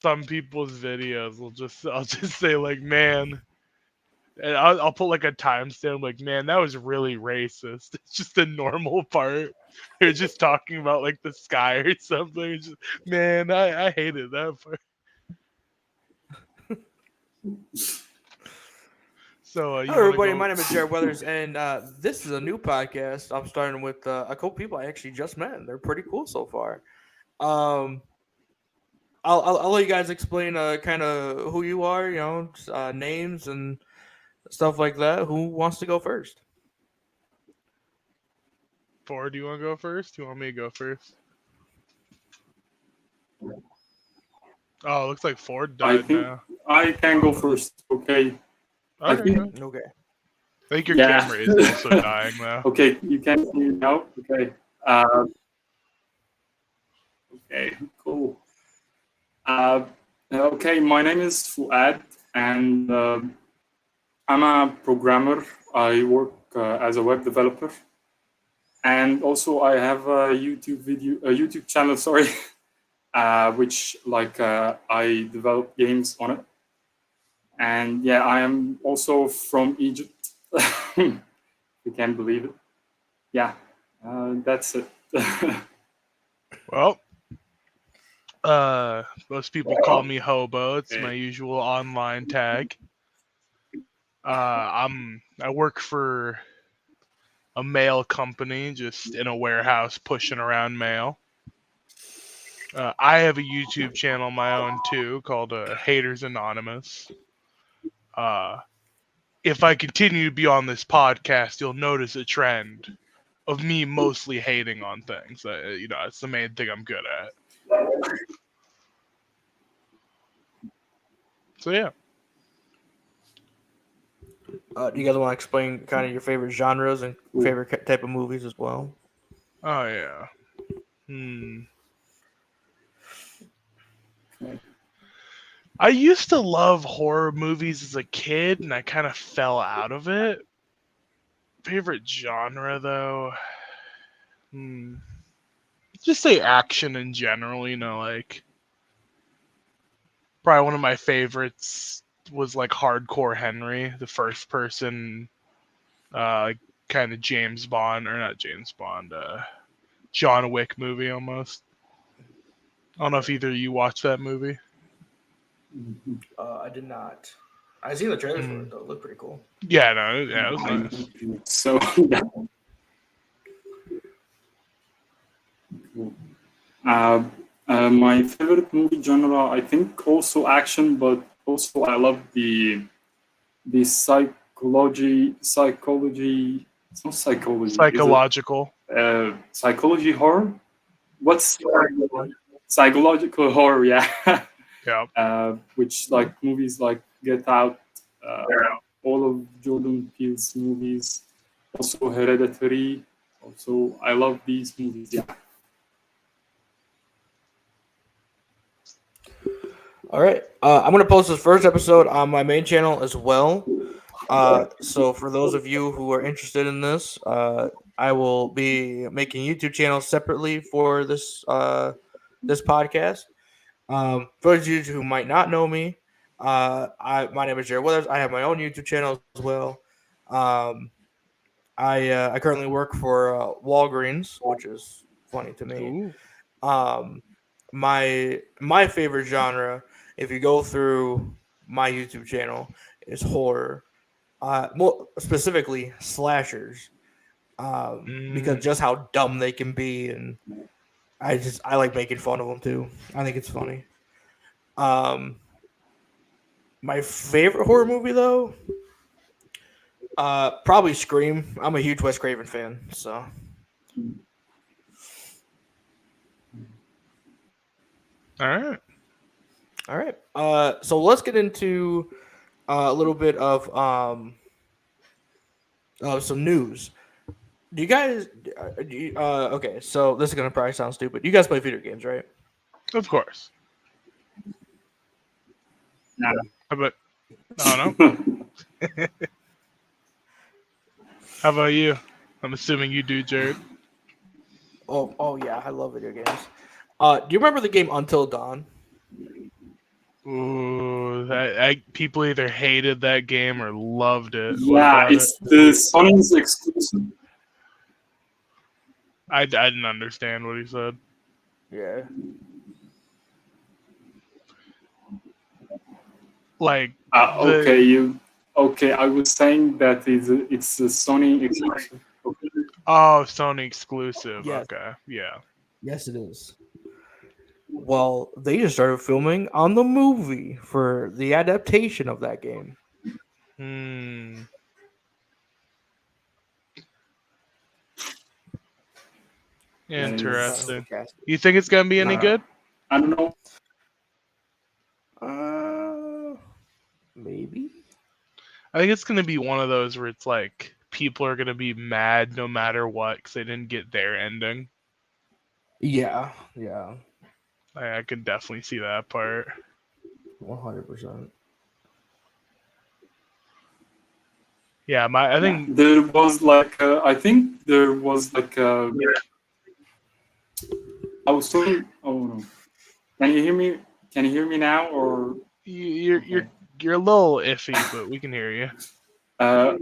some people's videos I'll just say like, man, and I'll put like a timestamp like, man, that was really racist. It's just a normal part. They're just talking about like the sky or something. It's just, man, I hated that part. So you Hello, want to everybody. go? My name is Jared Weathers, and this is a new podcast. I'm starting with a couple people I actually just met, and they're pretty cool so far. Um, I'll let you guys explain kind of who you are, names and stuff like that. Who wants to go first? Ford, do you want to go first? Do you want me to go first? Oh, it looks like Ford I died think now. I can go first. Okay. I Okay, think, good. Okay. I think your yeah. camera is also dying though. Okay, you can see me now. Okay. Uh, okay, cool. Uh, okay, my name is Fuad, and I'm a programmer. I work as a web developer, and also I have a YouTube channel. Sorry, which I develop games on it. And yeah, I am also from Egypt. You can't believe it. Yeah, that's it. Well, most people call me Hobo. It's my usual online tag. I work for a mail company, just in a warehouse pushing around mail. I have a YouTube channel of my own too, called Haters Anonymous. Uh, if I continue to be on this podcast, you'll notice a trend of me mostly hating on things. It's the main thing I'm good at. So yeah. Do you guys want to explain kind of your favorite genres and favorite type of movies as well? Oh yeah. Hmm. I used to love horror movies as a kid, and I kind of fell out of it. Favorite genre though? Hmm. Just say action in general. Like probably one of my favorites was like Hardcore Henry, the first person, uh, kind of James Bond or not James Bond, John Wick movie almost. I don't know if either of you watched that movie. I did not. I seen the trailers for it Mm. though. It looked pretty cool. Yeah, no, yeah, it was nice. So, uh, my favorite movie genre, I think, also action, but also I love the psychology. It's not psychology, is it? Psychological. Psychology horror. What's psychological horror? Yeah. Yeah. Which like movies like Get Out, uh, all of Jordan Peele's movies, also Hereditary. Also, I love these movies. Yeah. All right. I'm going to post this first episode on my main channel as well. So for those of you who are interested in this, I will be making YouTube channels separately for this podcast. For those of you who might not know me, my name is Jared Weathers. I have my own YouTube channel as well. Um, I currently work for Walgreens, which is funny to me. Ooh. Um, my favorite genre, if you go through my YouTube channel, is horror. More specifically slashers. Because Mm. just how dumb they can be, and I like making fun of them too. I think it's funny. Um, my favorite horror movie though, probably Scream. I'm a huge Wes Craven fan, so. All right. All right. So let's get into a little bit of some news. Do you guys? Okay, so this is gonna probably sound stupid. You guys play video games, right? Of course. Yeah. But I don't know. How about you? I'm assuming you do, Jared. Oh yeah, I love video games. Do you remember the game Until Dawn? Ooh, people either hated that game or loved it. What Yeah, about it? it's the Sony's exclusive. I didn't understand what he said. Yeah. Like Okay, I was saying that it's a Sony exclusive. Okay. oh, Sony exclusive. Yes. Okay, yeah. Yes, it is. Well, they just started filming on the movie for the adaptation of that game. Hmm. That is, Interesting. You think it's gonna be any good? I don't know. Maybe. I think it's gonna be one of those where it's like people are gonna be mad no matter what because they didn't get their ending. Yeah, yeah, I could definitely see that part. 100%. Yeah, I think There was like I think there was like I was talking. Oh no! Can you hear me? Can you hear me now? Or you're okay. you're a little iffy, but we can hear you. Uh,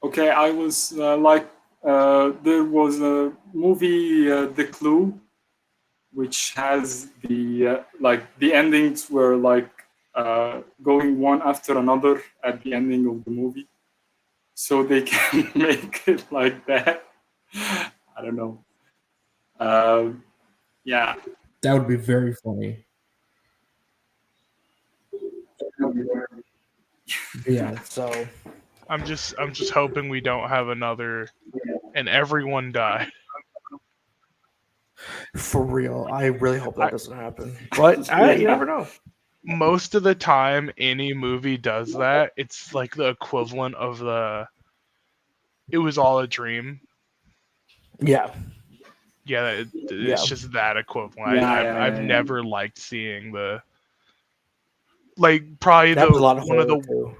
okay, I was there was a movie, The Clue, which has the endings were like going one after another at the ending of the movie, so they can make it like that. I don't know. Yeah. That would be very funny. Yeah, so I'm just hoping we don't have another and everyone die. for real, I really hope I, that doesn't happen. But you never know. most of the time any movie does that, it's like the equivalent of the it was all a dream. Yeah, Yeah, yeah, it's just that equivalent. Yeah, I've yeah. never liked seeing the like probably that the was a lot of one of horror the too.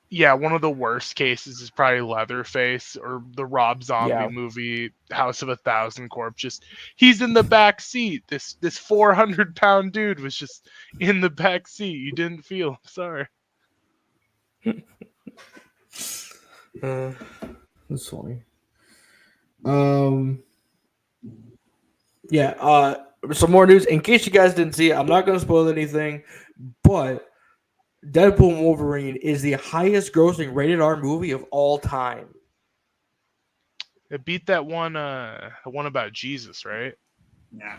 yeah, one of the worst cases is probably Leatherface or the Rob Zombie Yeah, movie House of a Thousand Corpse. Just he's in the back seat. This 400-pound dude was just in the back seat. You didn't feel sorry. that's funny. Um, yeah. Some more news. In case you guys didn't see it, I'm not going to spoil anything, but Deadpool and Wolverine is the highest grossing rated R movie of all time. It beat that one the one about Jesus, right? Yeah.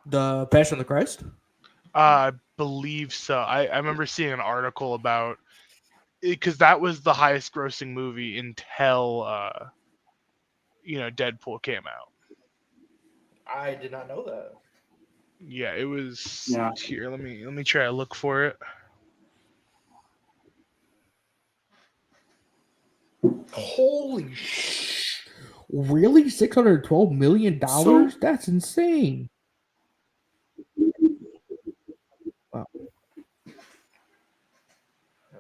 The Passion of the Christ. I believe so. I remember seeing an article about because that was the highest grossing movie until Deadpool came out. I did not know that. Yeah, it was Yeah. here. Let me try to look for it. Holy sh! Really, $612 million? So That's insane. Wow.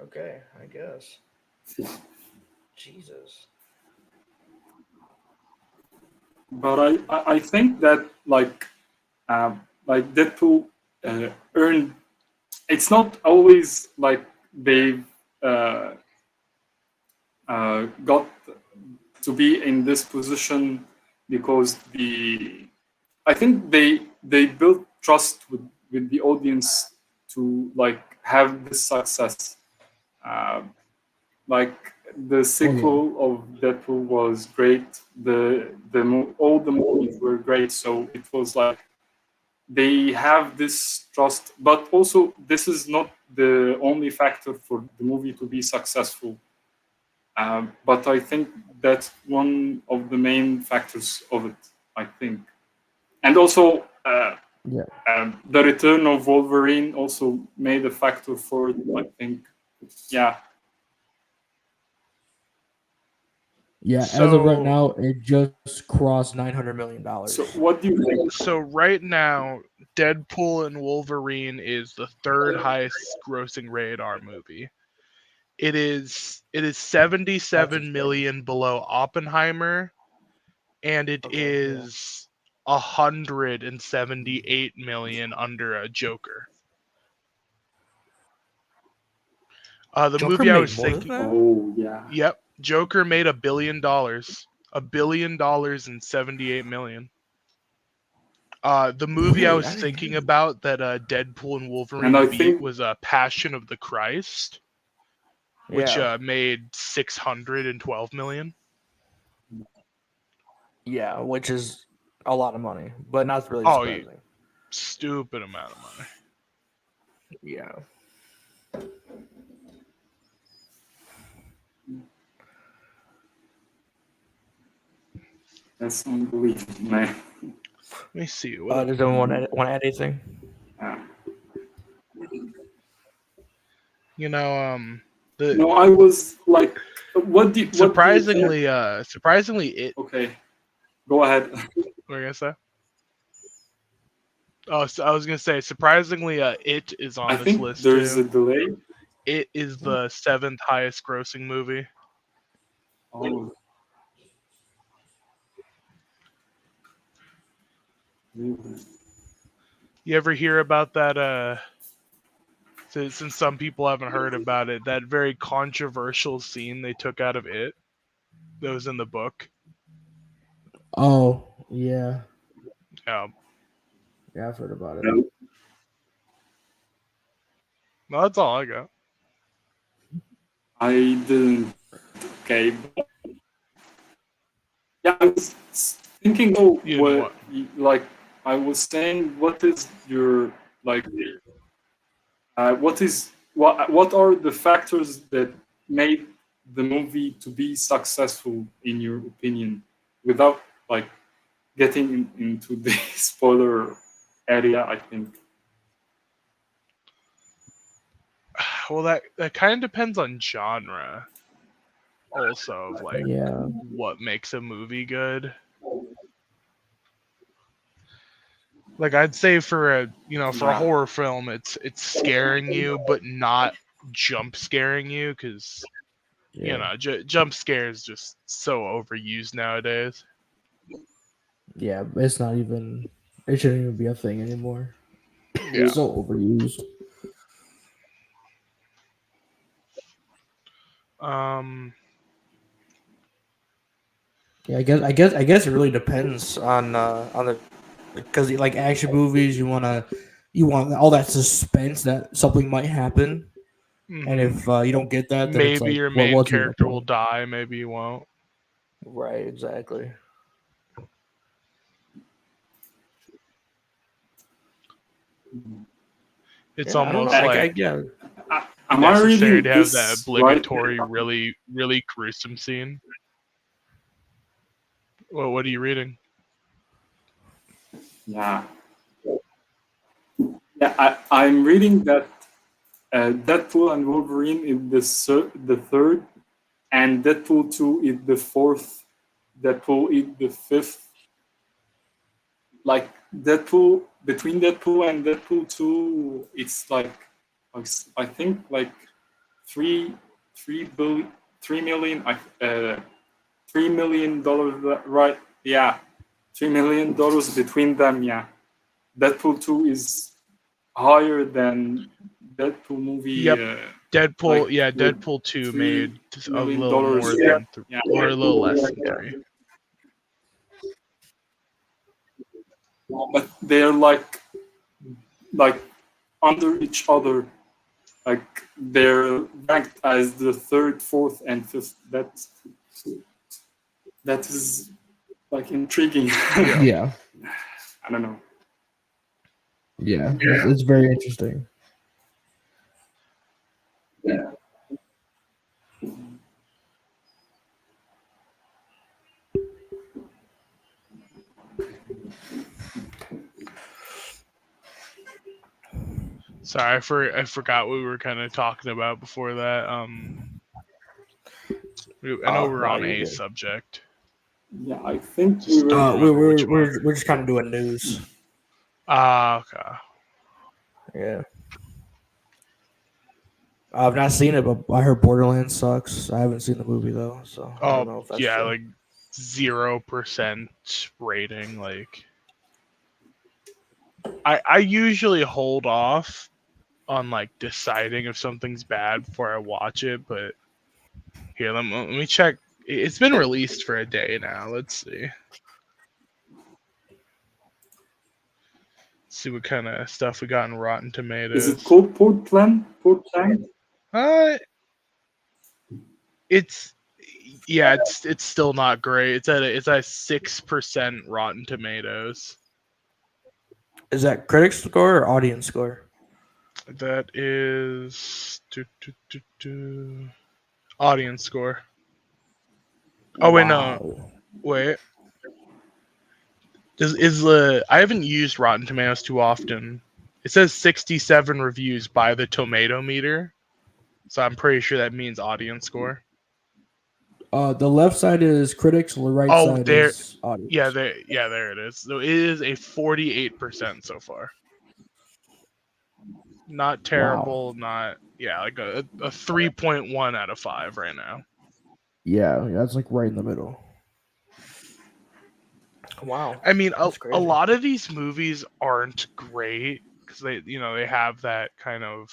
Okay, I guess. Jesus. but I think that like Deadpool earned. It's not always like they've got to be in this position because I think they built trust with the audience to like have this success. Uh, like the sequel of Deadpool was great. All the movies were great. So it was like they have this trust, but also this is not the only factor for the movie to be successful. But I think that's one of the main factors of it. I think, and also Yeah. the return of Wolverine also made a factor for it. I think, yeah. Yeah, as of right So now, it just crossed $900 million. So what do you think? so right now, Deadpool and Wolverine is the third highest grossing rated R movie. It is 77 insane. million below Oppenheimer, and it Okay, yeah. is 178 million under a Joker. The Joker movie I made was more than thinking. that? Oh yeah. Yep, Joker made $1 billion. $1 billion and 78 million. The movie I Really? was I didn't thinking hear about that Deadpool and And Wolverine I beat think was Passion of the Christ, which Yeah. made 612 million. Yeah, which is a lot of money, but not really Oh, surprising. stupid amount of money. Yeah. that's unbelievable, man. Let me see. What Does anyone want to add anything? Yeah. the No, I was like, what do you think? surprisingly, it. Okay, go ahead. What were you gonna say? Oh, so I was gonna say, surprisingly, it is on I this think list there's a too. delay. It is the 7th highest grossing movie. Oh, really? You ever hear about that? Since some people haven't heard about it, that very controversial scene they took out of it that was in the book. Oh, yeah. Yeah, Yeah, I've heard about it. No, no, that's all I got. I didn't. Okay. Yeah, I was thinking. Oh, You didn't what? like I was saying, what is your like? What are the factors that made the movie to be successful in your opinion, without like getting into the spoiler area? I think. Well, that kind of depends on genre, also, of like Yeah. what makes a movie good. Like I'd say for a for a Yeah. horror film, it's scaring you, but not jump scaring you, because Yeah. jump scares just so overused nowadays. Yeah. It's not even. It shouldn't even be a thing anymore. Yeah. It's so overused. Um. Yeah, I guess it really depends on the because like action movies, you want all that suspense that something might happen, and Mhm. if you don't get that, then it's Maybe like, your what main was even the character will point? die. Maybe you won't. Right, exactly. It's Yeah, I don't know. almost Uh, like Yeah, am I necessary reading to have that this right? obligatory, really, really gruesome scene. Well, what are you reading? Yeah. Yeah, I'm reading that Deadpool and Wolverine is the third, and Deadpool 2 is the fourth, Deadpool is the fifth. Like Deadpool, between Deadpool and Deadpool 2, it's like I think like three three billion 3 million $3 million, right? Yeah, $3 million between them. Yeah, Deadpool 2 is higher than Deadpool movie, Yep. Deadpool. like Yeah, with Deadpool 2 three made three a million little dollars. more than Yeah, or a little less than yeah, 3. but they're like under each other. Like they're ranked as the third, fourth, and fifth. That is like intriguing. Yeah. yeah, I don't know. yeah. It's very interesting. Sorry, I forgot what we were kind of talking about before that. I know we're No, on you're a good. subject. Yeah, I think we Just were. don't We're, remember we're which one. we're just kind of doing news. Okay. Yeah. I've not seen it, but I heard Borderlands sucks. I haven't seen the movie though, so I don't Oh know if that's yeah, true. like 0% rating. Like I usually hold off on like deciding if something's bad before I watch it, but here, let me check. It's been released for a day now. Let's see. See what kind of stuff we got in Rotten Is it Tomatoes. called Portland? Portland? Uh, it's yeah, it's still not great. It's at 6% Rotten Tomatoes. Is that critic score or audience score? That is audience score. Oh wait, no, Wow. wait. Is the I haven't used Rotten Tomatoes too often. It says 67 reviews by the Tomato Meter, so I'm pretty sure that means audience score. The left side is critics, and the right Oh, side there, is audience. there it is. So it is a 48% so far. Not Wow. terrible, not like a 3.1 out of 5 right now. Yeah, that's like right in the middle. Wow. I mean, That's a crazy. lot of these movies aren't great because they have that kind of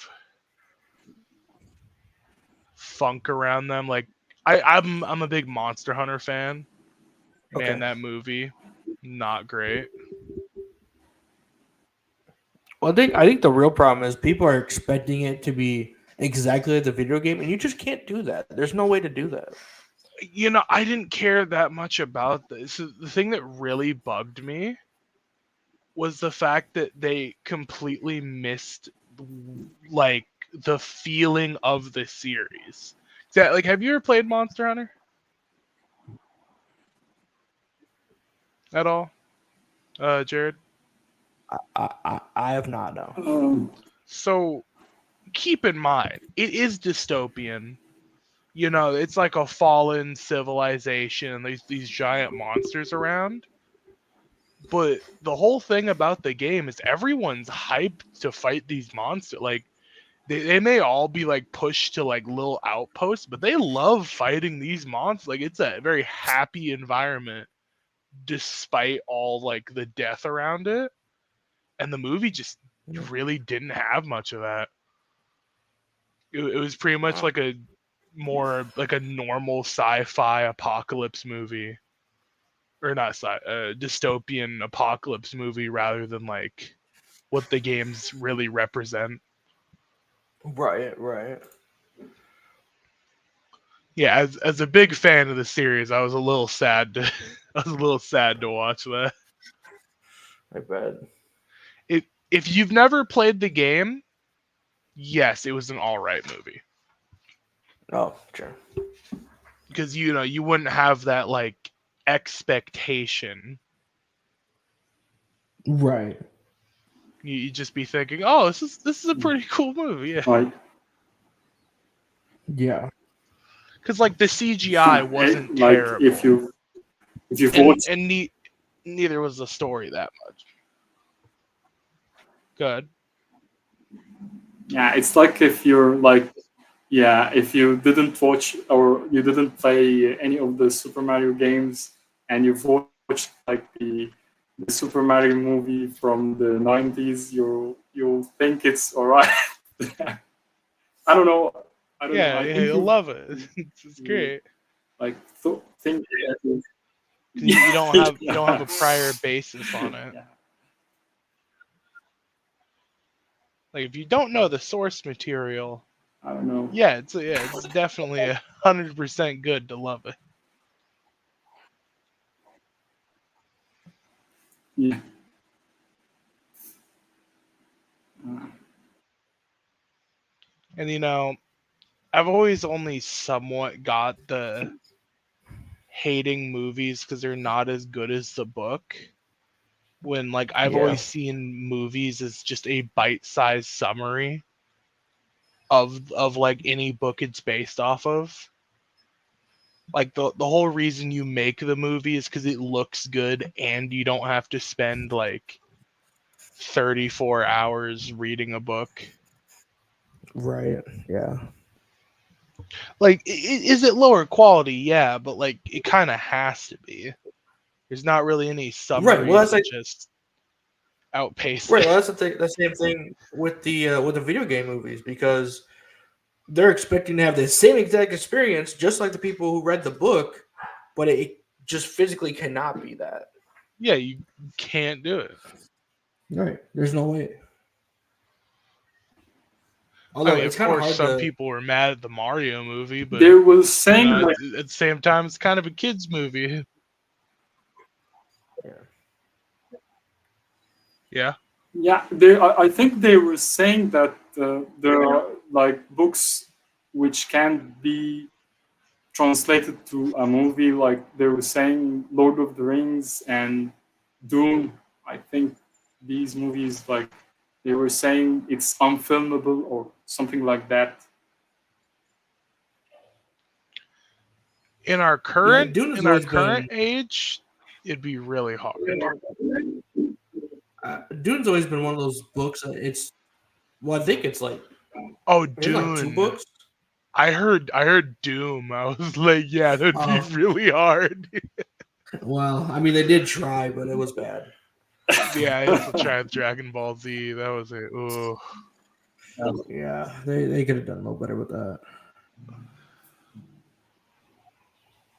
funk around them. Like I'm a big Monster Hunter fan. Man, Okay. that movie, not great. Well, I think the real problem is people are expecting it to be exactly like the video game, and you just can't do that. There's no way to do that. I didn't care that much about this. The thing that really bugged me was the fact that they completely missed like the feeling of the series. Like, have you ever played Monster Hunter at all, Jared? I have not no. So keep in mind, it is dystopian. It's like a fallen civilization, and there's these giant monsters around. But the whole thing about the game is everyone's hyped to fight these monsters. Like, they may all be like pushed to like little outposts, but they love fighting these monsters. Like, it's a very happy environment despite all like the death around it. And the movie just really didn't have much of that. It was pretty much like a more like a normal sci-fi apocalypse movie, or not dystopian apocalypse movie, rather than like what the games really represent. Right. Yeah, as a big fan of the series, I was a little sad to I was a little sad to watch that. I bet. If you've never played the game, yes, it was an all right movie, Oh, sure. because you wouldn't have that like expectation. Right. You'd just be thinking, "Oh, this is a pretty cool movie." Yeah, Like, Yeah. because like the CGI wasn't like terrible, if you've and watched, neither was the story that much. Good. yeah, it's like if you're like, yeah, if you didn't watch or you didn't play any of the Super Mario games and you've watched like the Super Mario movie from the 90s, you'll think it's all right. I don't know. I don't know. Yeah, I yeah, think you'll love it. It's you great. like think. 'Cause you don't have Yeah. a prior basis on it. Yeah. Like, if you don't know the source material, I don't know. yeah, it's definitely 100% good to love it. Yeah. And I've always only somewhat got the hating movies because they're not as good as the book. When like I've Yeah. always seen movies as just a bite-sized summary of like any book it's based off of. Like the whole reason you make the movie is because it looks good and you don't have to spend like 34 hours reading a book. Right. Yeah. Like, is it lower quality? Yeah, but like it kind of has to be. There's not really any Right. Well, summaries that's that like just outpaced Right. it. Well, that's the thing. That's the same thing with the video game movies because they're expecting to have the same exact experience, just like the people who read the book, but it just physically cannot be that. Yeah, you can't do it. Right. There's no way. I Although mean, it's of kind of course, hard some to. people were mad at the Mario movie, but They were saying like, at the same time, it's kind of a kids movie. Yeah. Yeah. yeah, I think they were saying that there are like books which can be translated to a movie. Like they were saying, Lord of the Rings and Doom. I think these movies, like they were saying, it's unfilmable or something like that. In our Yeah. current Dune has always been. age, it'd be really hard. Dune's always been one of those books. It's. Well, I think it's like. Oh, In like two Dune. books. I heard Doom. I was like, yeah, that'd be Oh. really hard. Well, I mean, they did try, but it was bad. Yeah, I have to try Dragon Ball Z. That was it. Ooh. Yeah, they could have done a little better with that.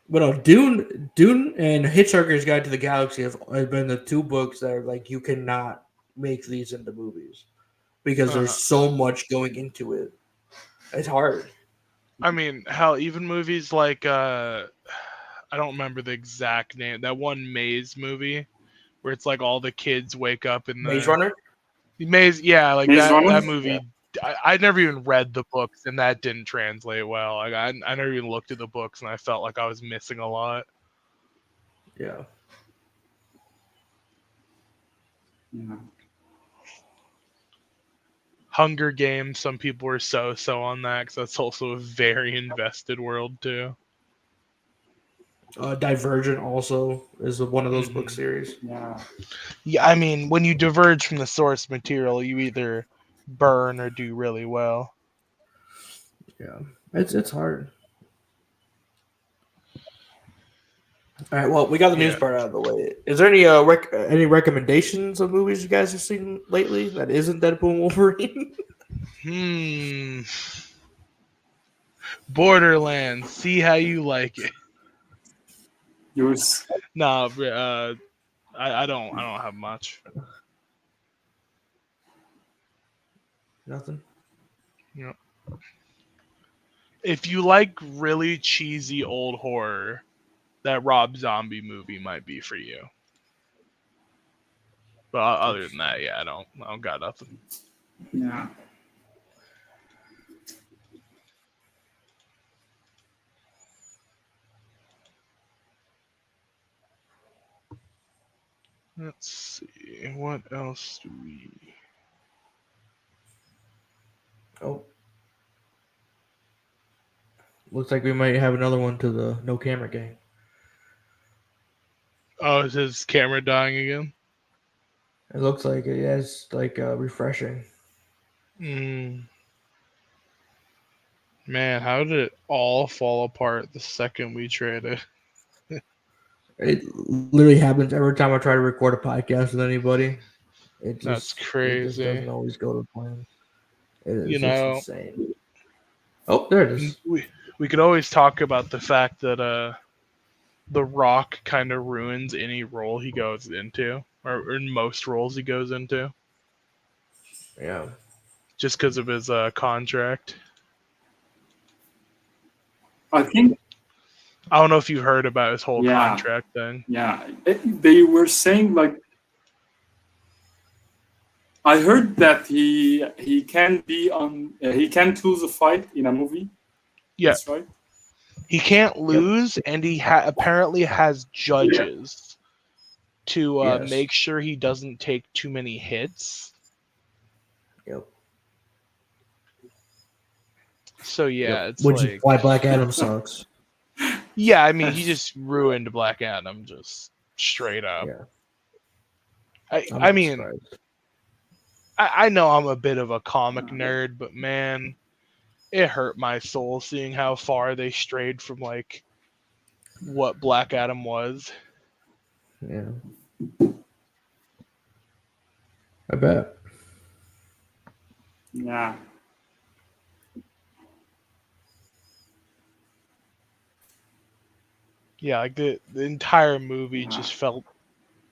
But no, Dune, and Hitchhiker's Guide to the Galaxy have been the two books that are like you cannot make these into movies because there's so much going into it. It's hard. I mean, hell, even movies like I don't remember the exact name. That one Maze movie where it's like all the kids wake up in Maze the Runner. Maze. Yeah, like Maze Runner? that Yeah. movie. I never even read the books, and that didn't translate well. Like I never even looked at the books, and I felt like I was missing a lot. Yeah. Yeah. Hunger Games. Some people were so on that because that's also a very invested world too. Divergent also is one of those book Mhm. series. Yeah. Yeah, I mean, when you diverge from the source material, you either burn or do really well. Yeah, it's hard. All right, well, we got the news Yeah. part out of the way. Is there any any recommendations of movies you guys have seen lately that isn't Deadpool and Wolverine? Borderlands. See how you like it. Yours. Nah, I don't have much. Nothing. You know, if you like really cheesy old horror, that Rob Zombie movie might be for you. But other than that, yeah, I don't got nothing. Yeah. Let's see. What else do we? Oh, looks like we might have another one to the no camera gang. Oh, is his camera dying again? It looks like it is like refreshing. Man, how did it all fall apart the second we traded? It literally happens every time I try to record a podcast with anybody. That's It just crazy. doesn't always go to plan. You It's know, insane. Oh, there it is. we could always talk about the fact that The Rock kind of ruins any role he goes into, or in most roles he goes into, Yeah. just because of his contract. I think. I don't know if you heard about his whole Yeah. contract thing. Yeah. They were saying like. I heard that he can be on. He can't lose a fight in a movie. Yeah, That's right. he can't lose, and he apparently has judges to Yes. make sure he doesn't take too many hits. Yep. So yeah, Yep. it's Which like, is why Black Adam sucks. yeah, I mean, he just ruined Black Adam, just straight up. Yeah. I'm I not mean, surprised. I know I'm a bit of a comic nerd, but man, it hurt my soul seeing how far they strayed from like what Black Adam was. Yeah. I bet. Yeah. Yeah, like the entire movie just felt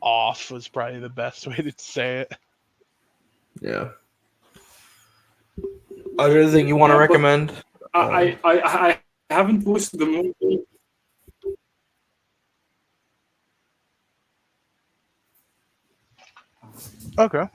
off was probably the best way to say it. Yeah. Other thing you want to Yeah, but recommend? I haven't watched the movie. Okay.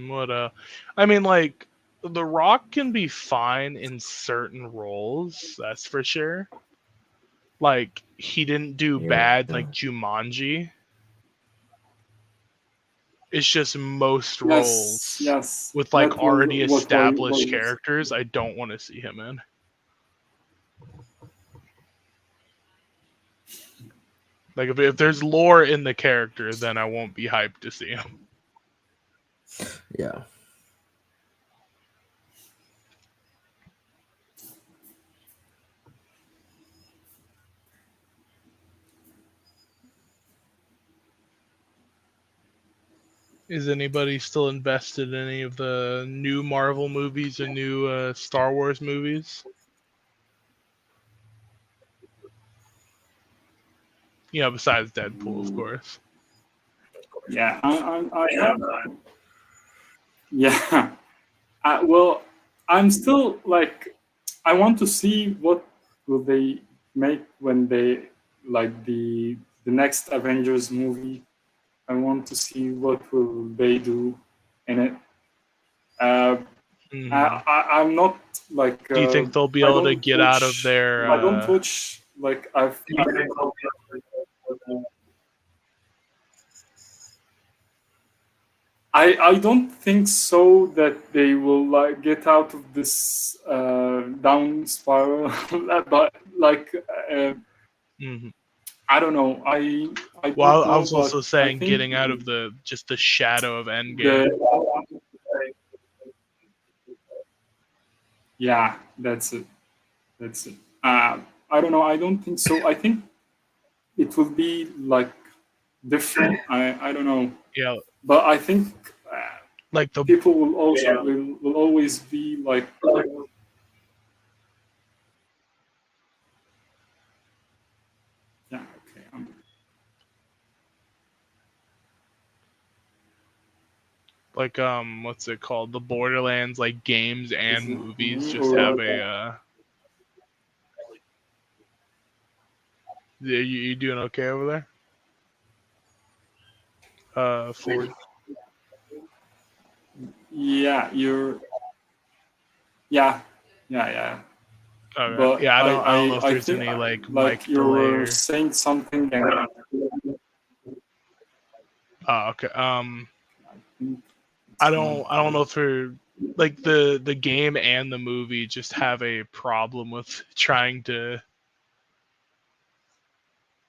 What I mean, like, The Rock can be fine in certain roles, that's for sure. Like, he didn't do bad like Jumanji. It's just most Yes, roles yes, with like that was already what established was. characters I don't want to see him in. Like if there's lore in the character, then I won't be hyped to see him. Yeah. Is anybody still invested in any of the new Marvel movies or new Star Wars movies? You know, besides Deadpool, of course. Yeah, I have. Yeah. Well, I'm still like, I want to see what will they make when they like the next Avengers movie. I want to see what will they do in it. Uh, Hmm. I'm not like Do you think they'll be I able to don't get out of watch. their? I don't watch like I don't think so that they will like get out of this down spiral, but like Mhm. I don't know. I don't Well, I know, was but also I saying think getting out of the just the shadow of the Endgame. yeah, that's it. That's it. I don't know. I don't think so. I think it will be like different. I don't know, Yeah, but I think like the people will also will always be like yeah okay. what's it called? The Borderlands like games Is and it movies me just or have a you doing okay over there? Ford. yeah? You're yeah yeah. Okay. But Yeah, I don't know if I there's think any like like mic delay you're or saying something and oh, okay. I think I it's my don't know if they're like the game and the movie just have a problem with trying to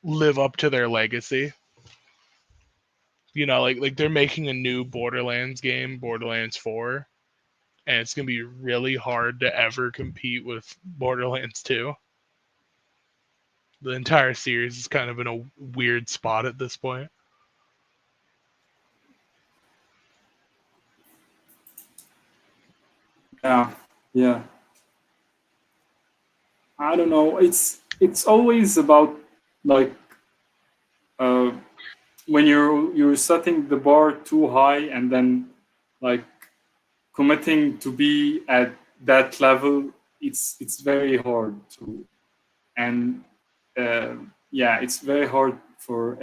live up to their legacy. You know, like they're making a new Borderlands game, Borderlands 4, and it's going to be really hard to ever compete with Borderlands 2. The entire series is kind of in a weird spot at this point. yeah yeah. I don't know. It's always about like uh, when you're setting the bar too high and then like committing to be at that level. It's very hard to and uh, yeah, it's very hard for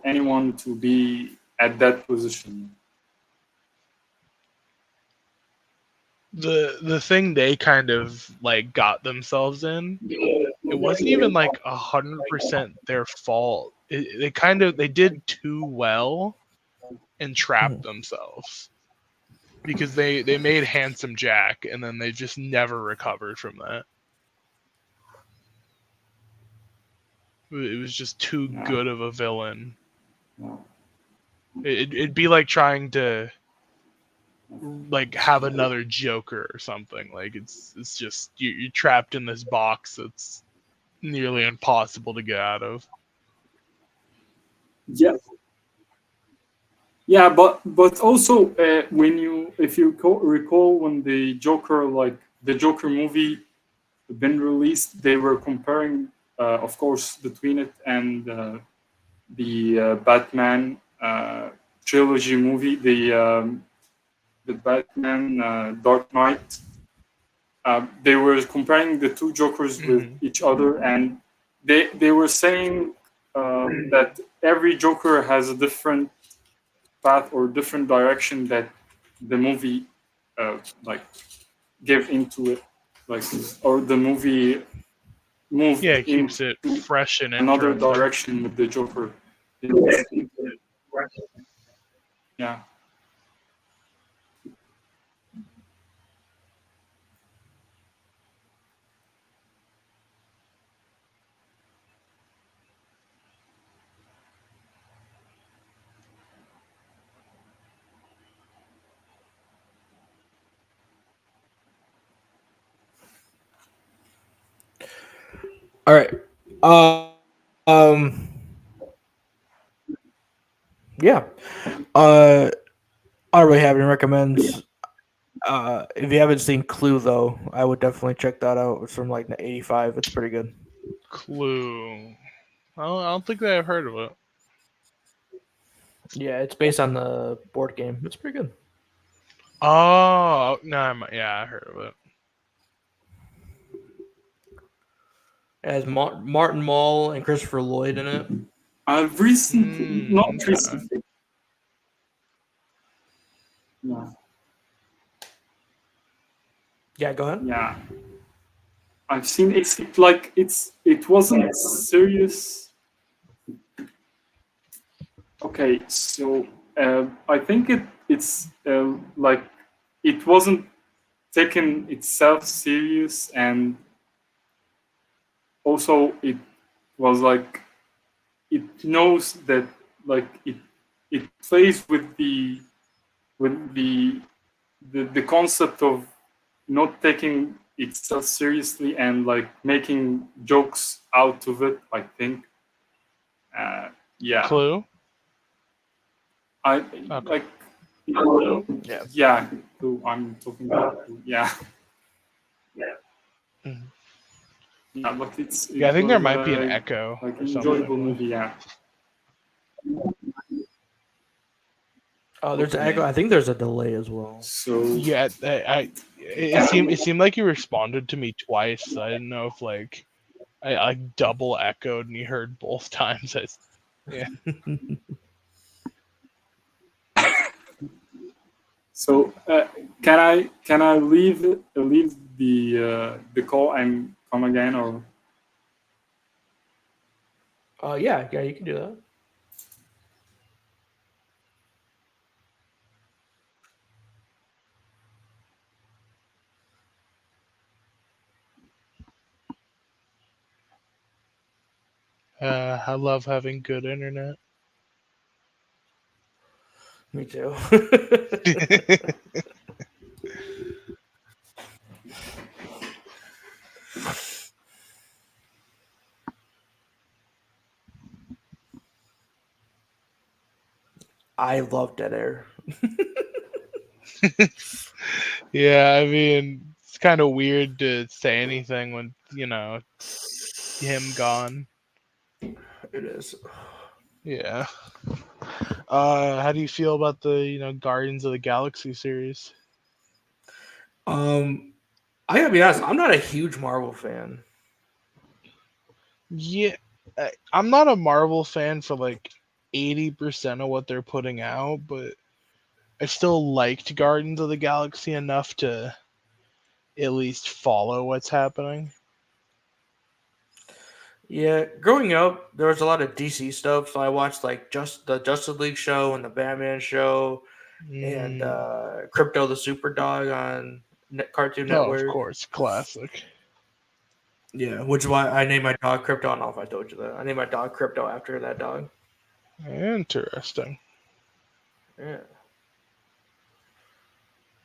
anyone to be at that position. The thing they kind of like got themselves in, it wasn't even like 100% their fault. They kind of they did too well and trapped Mhm. themselves because they made Handsome Jack and then they just never recovered from that. It was just too Yeah, good of a villain. yeah, It'd be like trying to like have another Joker or something. Like it's just you're trapped in this box that's nearly impossible to get out of. Yeah, yeah, but also when you if you recall when the Joker like the Joker movie been released, they were comparing, of course, between it and the Batman trilogy movie, the Batman Dark Knight. They were comparing the two Jokers with Hmm. each other, and they were saying that every Joker has a different path or different direction that the movie uh, like gave into it, like or the movie moved Yeah, it keeps into it fresh and another interesting. direction with the Joker. Yeah. All right. Yeah. Uh, I don't really have any recommends. If you haven't seen Clue, though, I would definitely check that out. It's from like the '85. It's pretty good. Clue. I don't think that I've heard of it. Yeah, it's based on the board game. It's pretty good. Oh no, yeah, I heard of it. It has Martin Mull and Christopher Lloyd in it. I've recently, not Okay. recently, yeah, Yeah, go ahead. yeah. I've seen it like it wasn't serious. Okay, so I think it's like it wasn't taken itself serious, and also it was like it knows that like it plays with the concept of not taking itself seriously and like making jokes out of it. I think, uh, yeah, Clue. I Okay. like, Yeah. yeah. Who I'm talking about? Yeah, Mhm. yeah. But Yeah, I it think there was might be an echo like or enjoyable something though. movie. Yeah. Oh, there's an echo. Okay. I think there's a delay as well. So Yeah, it seemed like you responded to me twice. So I didn't know if like I like double echoed and you heard both times. Yeah. so can I leave the call and come again or Yeah, yeah, you can do that. I love having good internet. Me too. I love dead air. Yeah, I mean, it's kind of weird to say anything when, him gone. It is. Yeah. How do you feel about the, Guardians of the Galaxy series? Um, I gotta be honest. I'm not a huge Marvel fan. Yeah, I'm not a Marvel fan for like 80% of what they're putting out, but I still liked Guardians of the Galaxy enough to at least follow what's happening. Yeah, growing up, there was a lot of DC stuff, so I watched like just the Justice League show and the Batman show and Mm. Crypto the Super Dog on Cartoon Oh, of Network. course, classic. Yeah, which is why I named my dog Crypto. I don't know if I told you that. I named my dog Crypto after that dog. Interesting. Yeah.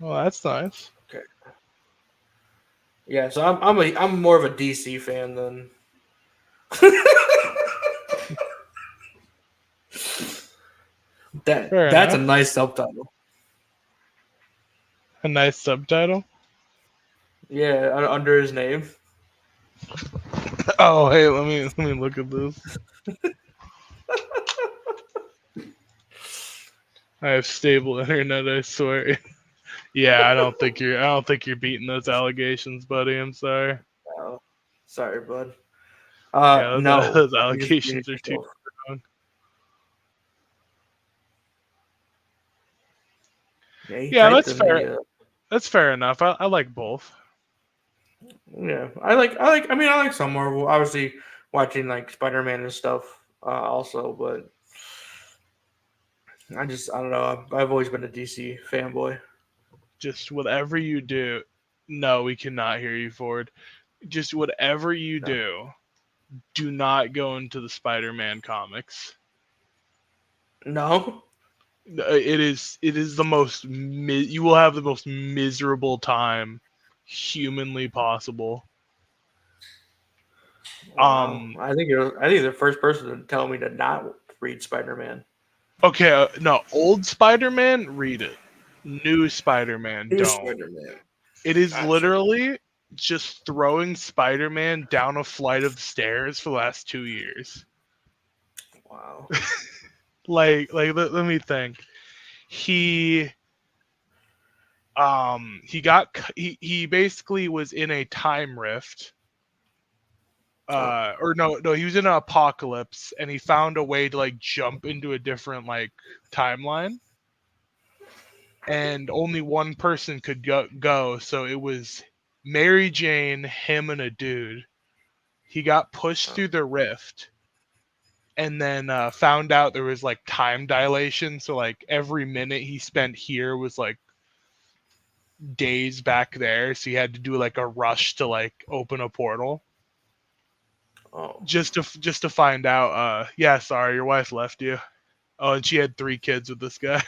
Well, that's nice. Yeah, so I'm more of a DC fan than. Fair That's a enough. nice subtitle. A nice subtitle. Yeah, under his name. Oh, hey, let me look at this. I have stable internet, I swear. Yeah, I don't think you're beating those allegations, buddy. I'm sorry. Oh, sorry, bud. Yeah, No, those you just beat allegations are too yourself. strong. Yeah, he Yeah, typed that's in fair. the. That's fair enough. I like both. Yeah, I like some Marvel. Obviously, watching like Spider-Man and stuff. Also, but I don't know. I've always been a DC fanboy. Just whatever you do. No, we cannot hear you, Ford. Just whatever you No, do not go into the Spider-Man comics. no. It is the most you will have the most miserable time humanly possible. Wow. I think you're the first person to tell me to not read Spider-Man. Okay, no, old Spider-Man, read it. New Spider-Man, New don't. Spider-Man. It is Gotcha. literally just throwing Spider-Man down a flight of stairs for the last 2 years. Wow. Let me think. He he basically was in a time rift. Or no, he was in an apocalypse and he found a way to like jump into a different like timeline. And only one person could go, so it was Mary Jane, him, and a dude. He got pushed through the rift, and then found out there was like time dilation. So like every minute he spent here was like days back there. So he had to do like a rush to like open a portal Oh. just to find out. Yeah, sorry, your wife left you. Oh, and she had 3 kids with this guy.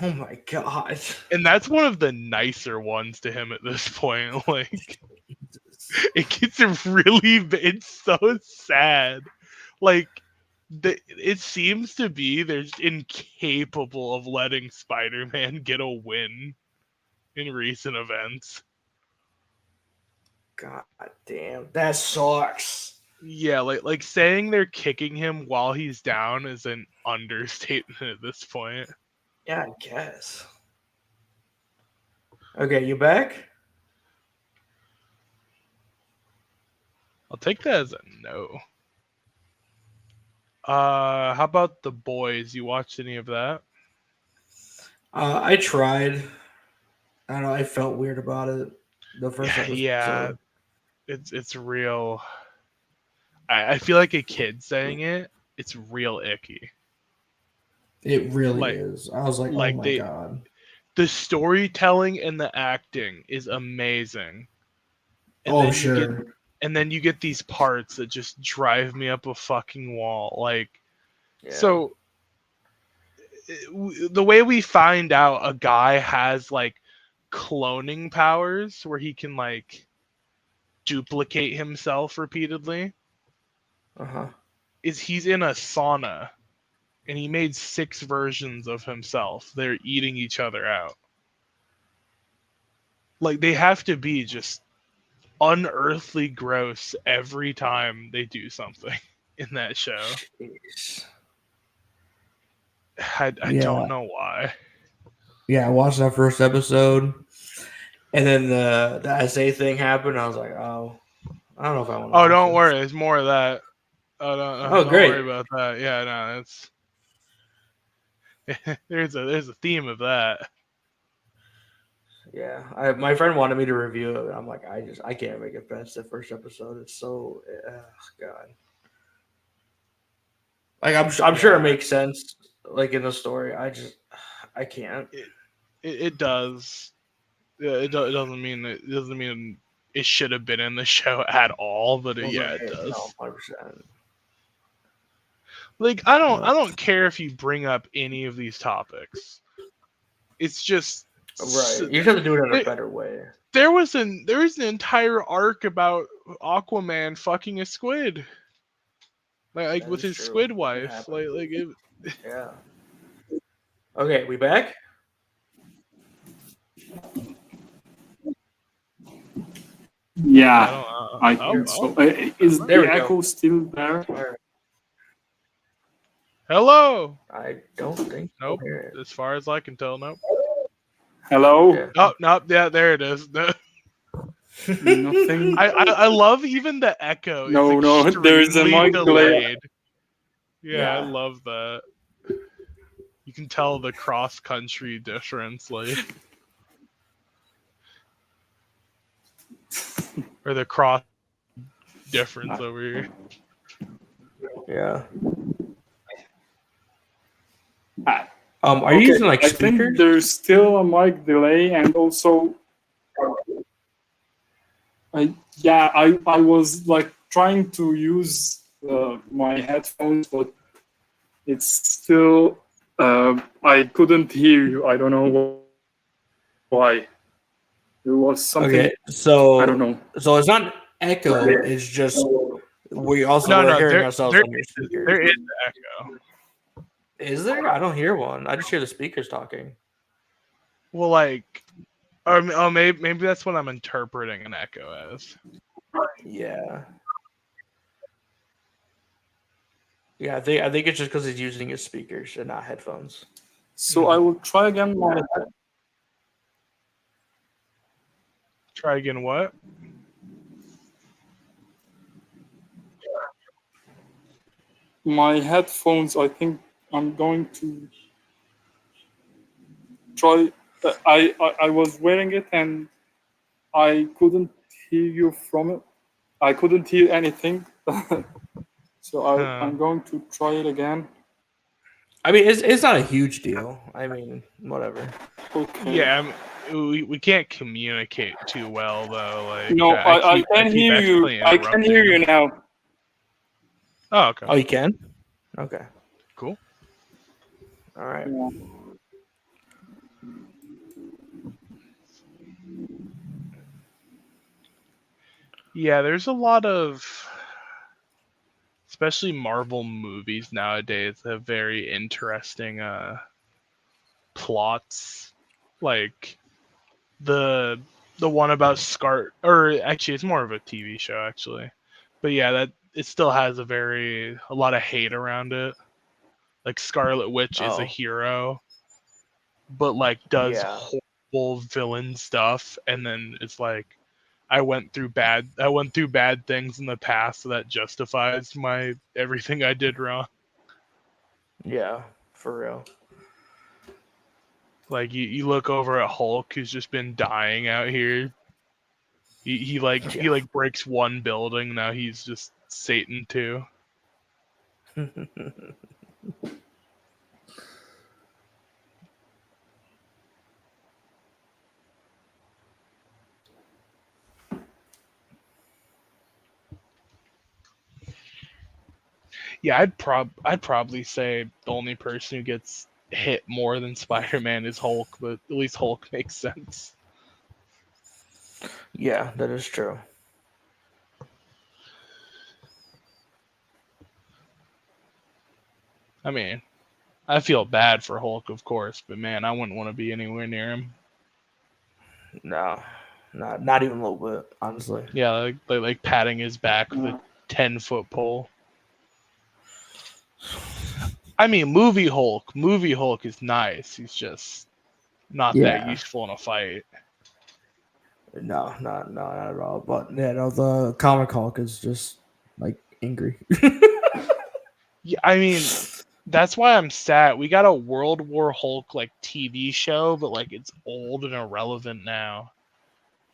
Oh my god. And that's one of the nicer ones to him at this point. Like it gets really, it's so sad. Like it seems to be they're just incapable of letting Spider-Man get a win in recent events. God damn. That sucks. Yeah, like saying they're kicking him while he's down is an understatement at this point. Yeah, I guess. Okay, you back? I'll take that as a no. How about The Boys? You watched any of that? I tried. I don't know. I felt weird about it. The first Yeah, episode. it's real. I feel like a kid saying it. It's real icky. It really Like is. I was like, oh like my god. the storytelling and the acting is amazing. And Oh then you get sure. these parts that just drive me up a fucking wall. Like Yeah. so the way we find out a guy has like cloning powers where he can like duplicate himself repeatedly Uh-huh. is he's in a sauna and he made 6 versions of himself. They're eating each other out. Like they have to be just unearthly gross every time they do something in that show. Jeez. I don't know why. Yeah, I watched that first episode, and then the essay thing happened. I was like, oh, I don't know if I want to Oh, watch don't this. worry. There's more of that. Oh, Oh, don't worry great. about that. Yeah, no, it's there's a theme of that. Yeah, my friend wanted me to review it. And I'm like, I can't make it past the first episode. It's so, god. Like I'm sure it Yeah, makes sense, like in the story. I can't. it does. Yeah, it doesn't mean it should have been in the show at all, but yeah, it Right? No, does. 100%. Like I don't care if you bring up any of these topics. It's just Right. You just have to do it in a better way. There was an entire arc about Aquaman fucking a squid, like That with is his true. squid It wife, happened. like it, Yeah. Okay, we back? Yeah, I don't know. I Oh, think oh, so. Is There the we go. echo still there? hello. I don't think so. Nope. Here. As far as I can tell, nope. Hello? Yeah. Oh, nope. Yeah, there it is. Nothing? I love even the echo is No, there is a extremely mic delay. delayed. Yeah, I Yeah. love that. You can tell the cross country difference, like, or the cross difference over here. Yeah. Ah, Are you okay, using like I speakers? think there's still a mic delay, and also, I was like trying to use my headphones, but it's still I couldn't hear you. I don't know why. There was something. Okay, so I don't know. So it's not echo. It's just we also No, were no, hearing ourselves on your there speakers. is echo. Is there? I don't hear one. I just hear the speakers talking. Well, like, oh, maybe that's what I'm interpreting an echo as. Yeah. Yeah, I think it's just because he's using his speakers and not headphones. So I will try again Try again. What? my headphones. I think I'm going to try. I was wearing it and I couldn't hear you from it. I couldn't hear anything. So I'm going to try it again. I mean, it's not a huge deal. I mean, whatever. Okay. Yeah, we can't communicate too well though. Like, No, I can keep hear you. accidentally I can hear you interrupting. now. Oh, okay. Oh, you can? Okay. Cool. All right. Yeah. Yeah, there's a lot of, especially Marvel movies nowadays, that have very interesting plots. Like the one about or actually it's more of a TV show actually. But yeah, that it still has a lot of hate around it. Like Scarlet Witch is a Oh, hero, but like does yeah. horrible villain stuff, and then it's like I went through bad things in the past, so that justifies my everything I did wrong. Yeah, for real. Like you look over at Hulk, who's just been dying out here. He Yeah. like breaks one building, now he's just Satan too. Yeah, I'd probably say the only person who gets hit more than Spider-Man is Hulk, but at least Hulk makes sense. Yeah, that is true. I mean, I feel bad for Hulk, of course, but man, I wouldn't want to be anywhere near him. No, not even a little bit, honestly. Yeah, like patting his back with a 10-foot pole. I mean, movie Hulk is nice. He's just not that Yeah. useful in a fight. No, not at all. But yeah, no, the comic Hulk is just like angry. Yeah, I mean, that's why I'm sad. We got a World War Hulk like TV show, but like it's old and irrelevant now.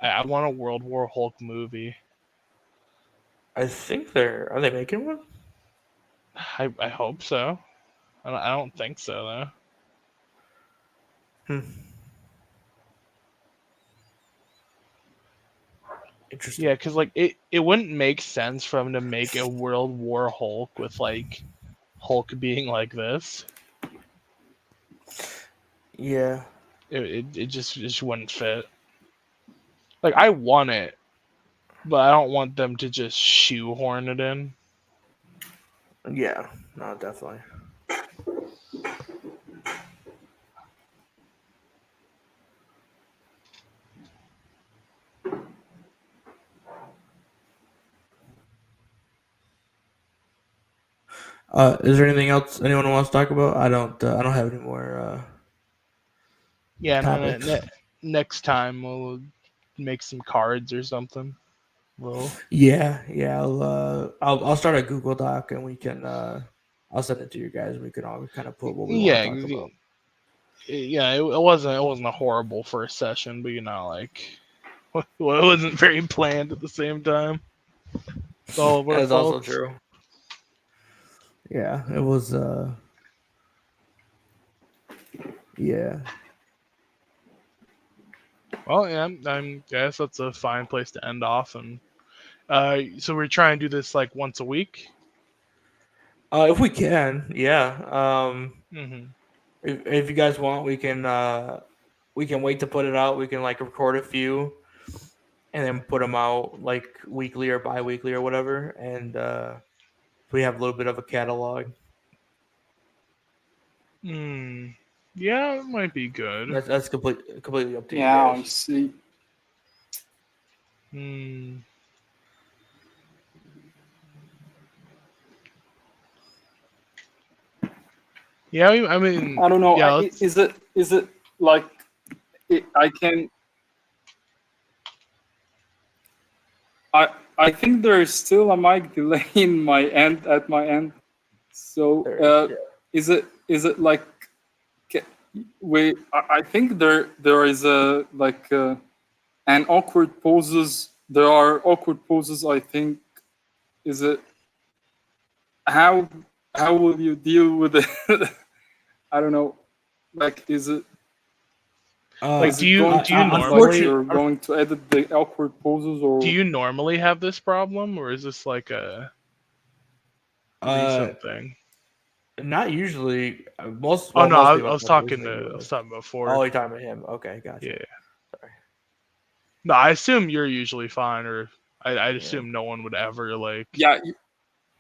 I want a World War Hulk movie. I think are they making one? I hope so. I don't think so though. Hmm. Interesting. Yeah, because like it wouldn't make sense for him to make a World War Hulk with like Hulk being like this. Yeah. it just wouldn't fit. Like I want it, but I don't want them to just shoehorn it in. Yeah, no, definitely. Is there anything else anyone wants to talk about? I don't have any more Yeah, and then topics. next time we'll make some cards or something. Well, Yeah, yeah. I'll start a Google Doc and we can I'll send it to you guys. We can all kind of put what we want yeah, to talk about. yeah. It wasn't a horrible first session, but like well, it wasn't very planned at the same time. It's all of our That's also faults. true. Yeah, it was. Yeah. Well, yeah, I guess that's a fine place to end off. And so we're trying to do this like once a week. If we can, yeah. Hmm. If you guys want, we can wait to put it out. We can like record a few and then put them out like weekly or bi-weekly or whatever. And we have a little bit of a catalog. Hmm. Yeah, it might be good. That's completely up to you Yeah, I guys. see. Hmm. Yeah, I mean, I don't know. yeah. Let's, Is it like I can? I think there is still a mic delay in my end at my end. So There is, yeah. is it like ca- I think there is a like an awkward poses. There are awkward poses. I think is it how how will you deal with it? I don't know. Like like, is it going do to you be like normally you're going to edit the awkward poses do or you normally have this problem, or is this like a uh, recent thing? not usually. Oh no, Most people I was talk to talking recently to I do was it. talking Oh, before. you're talking about him. Okay, gotcha. Yeah. Sorry. No, I assume you're usually fine, or I'd Yeah. assume no one would ever like yeah?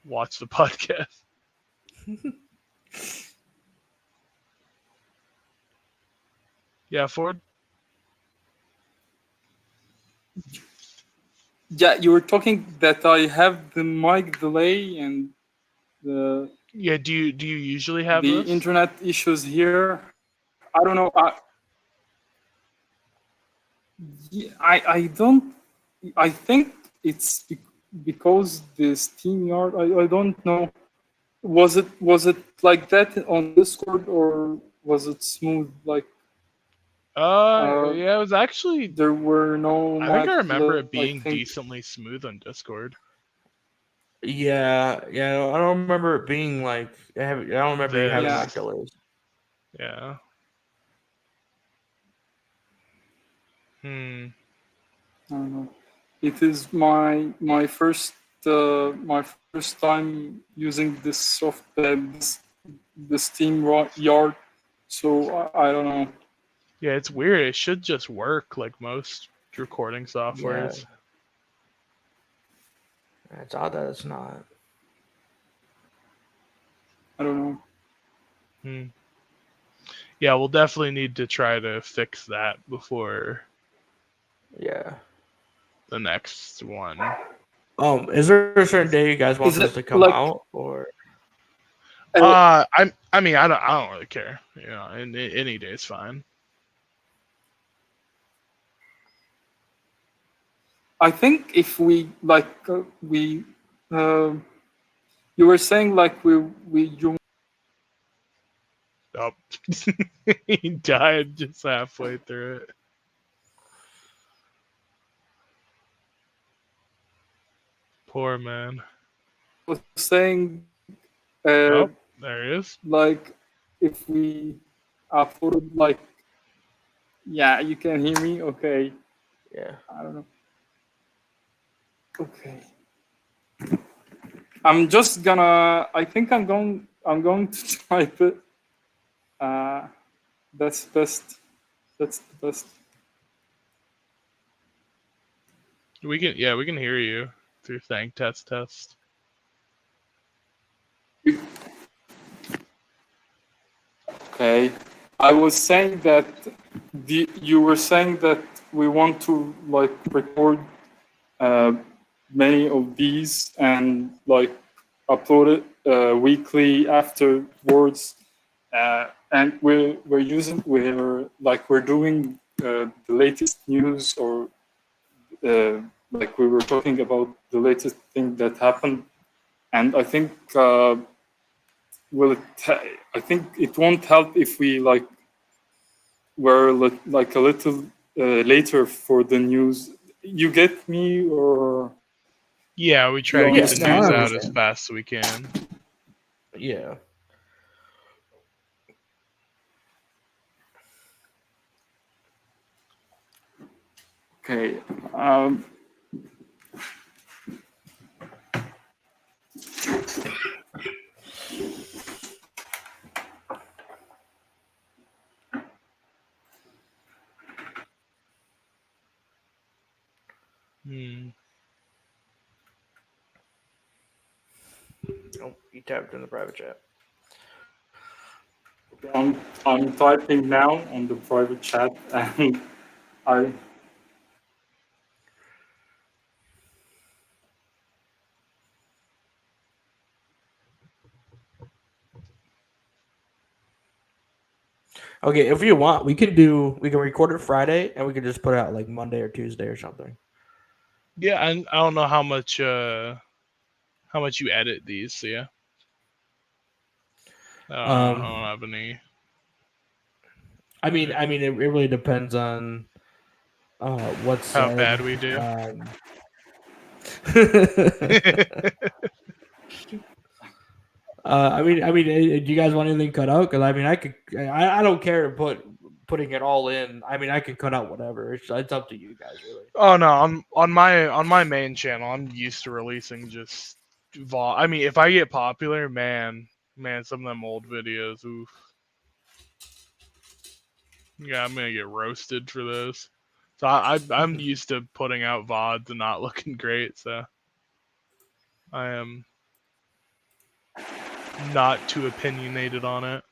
watch the podcast. Yeah, Ford. Yeah, you were talking that I have the mic delay and the Yeah, do you usually have the this? internet issues here. I don't know. I don't. I think it's because the Steam Yard. I don't know. Was it like that on Discord or was it smooth? Like uh, Yeah, it was actually. there were no I think I mic remember delay. it I being think. decently smooth on Discord. Yeah, yeah. I don't remember it being like. I don't remember you having Yeah, mic This, delays. yeah. Hmm. I don't know. It is my first time using this this Steam Yard. So I don't know. Yeah, it's weird. It should just work like most recording Yeah, softwares. it's odd that it's not. I don't know. Hmm. Yeah, we'll definitely need to try to fix that before Yeah. the next one. Is there a certain day you guys want Is this it to come like out, or I mean, I don't really care. You know, any day is fine. I think if we like we uh, you were saying like we join. Oh, he died just halfway through it. Poor man. Was saying uh, Oh, there he is. like if we uploaded like yeah you can hear me okay yeah? I don't know okay I'm just gonna I think I'm going to type it uh that's best That's the best. We can hear you through thing test. Okay. I was saying that you were saying that we want to like record uh, many of these and like upload it weekly afterwards. And we're doing the latest news, or like we were talking about the latest thing that happened. And I think I think it won't help if we like were like a little later for the news. You get me, or Yeah, we try you to get the no, I news understand? out as understand. fast as we can. Yeah. Okay. Hmm. Oh, you tapped in the private chat. I'm typing now on the private chat, and I Okay, if you want, we can record it Friday and we can just put it out like Monday or Tuesday or something. Yeah, and I don't know how much you edit these. So yeah, I don't have any. I mean, it really depends on what's How said. bad we do. Do you guys want anything cut out? Because I mean, I don't care to putting it all in. I mean, I can cut out whatever. It's up to you guys, really. Oh no, on my main channel, I'm used to releasing just I mean, if I get popular, man, some of them old videos, oof. Yeah, I'm gonna get roasted for those. So I'm used to putting out VODs and not looking great, so I am not too opinionated on it.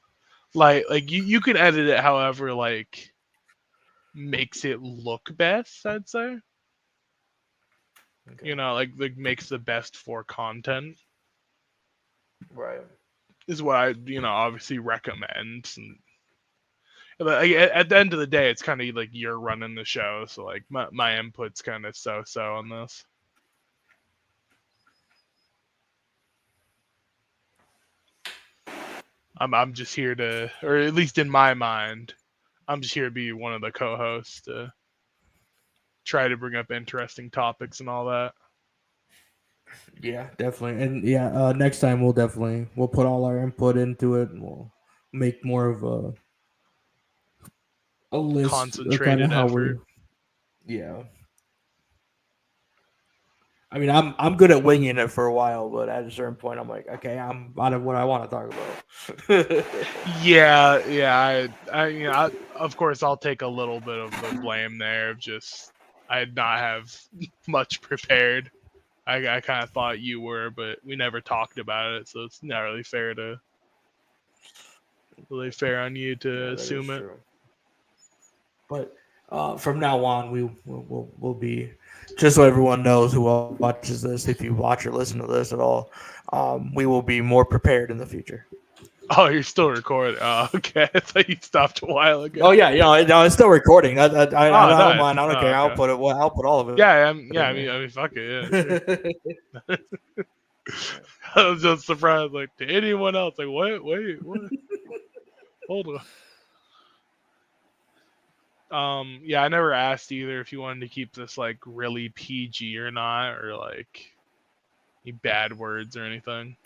Like you can edit it however like makes it look best, I'd say. Okay. Like makes the best for content Right. is what I obviously recommend. But at the end of the day, it's kind of like you're running the show, so like my input's kind of so on this. I'm just here to, or at least in my mind, I'm just here to be one of the co-hosts to try to bring up interesting topics and all that. Yeah, definitely. And yeah, next time we'll put all our input into it, and we'll make more of a list of kind of Concentrated how effort. we're. Yeah. I mean, I'm good at winging it for a while, but at a certain point, I'm like, okay, I'm out of what I want to talk about. Yeah. Of course, I'll take a little bit of the blame there. Of just I did not have much prepared. I kind of thought you were, but we never talked about it, so it's not really fair on you to Yeah, that is assume it. true. But from now on, we'll be just so everyone knows who watches this. If you watch or listen to this at all, we will be more prepared in the future. Oh, you're still recording. Oh, okay. I thought you stopped a while ago. Oh yeah, it's still recording. I Oh, don't nice. mind. I don't Oh, care. I'll okay. put it. I'll put all of it. Yeah, in I there. mean, fuck it. Yeah, sure. I was just surprised. Like, to anyone else, like, wait, what? Hold on. Yeah, I never asked either if you wanted to keep this like really PG or not, or like any bad words or anything.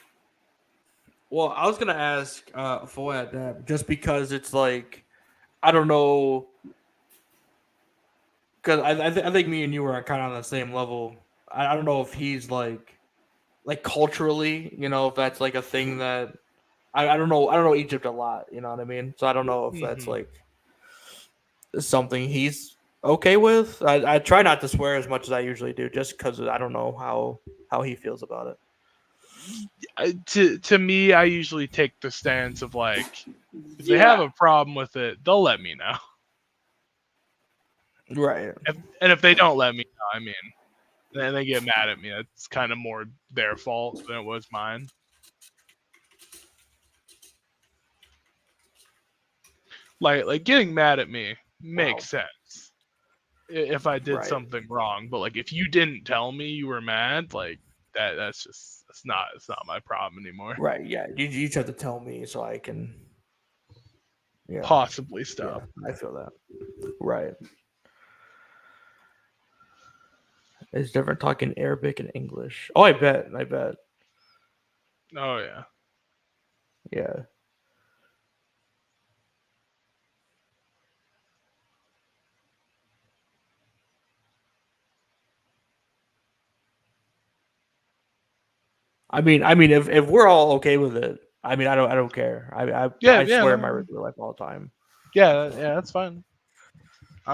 Well, I was gonna ask Fouad that just because it's like I don't know, because I think me and you are kind of on the same level. I don't know if he's like culturally, if that's like a thing that I don't know. I don't know Egypt a lot. You know what I mean? So I don't know if that's Hmm. like something he's okay with. I try not to swear as much as I usually do, just because I don't know how he feels about it. To me, I usually take the stance of like, if they have Yeah. a problem with it, they'll let me know. Right. And if they don't let me know, I mean, then they get mad at me. It's kind of more their fault than it was mine. Like getting mad at me makes Wow. sense if I did Right. something wrong. But like if you didn't tell me you were mad, like that's just it's not my problem anymore. Right. Yeah. You just have to tell me so I can. Yeah. Possibly Yeah. stop. I feel that. Right. It's different talking Arabic and English. Oh, I bet. I bet. Oh yeah. Yeah. I mean, if we're all okay with it, I don't care. Yeah, I yeah, swear in my no. regular life all the time. Yeah, that's fine.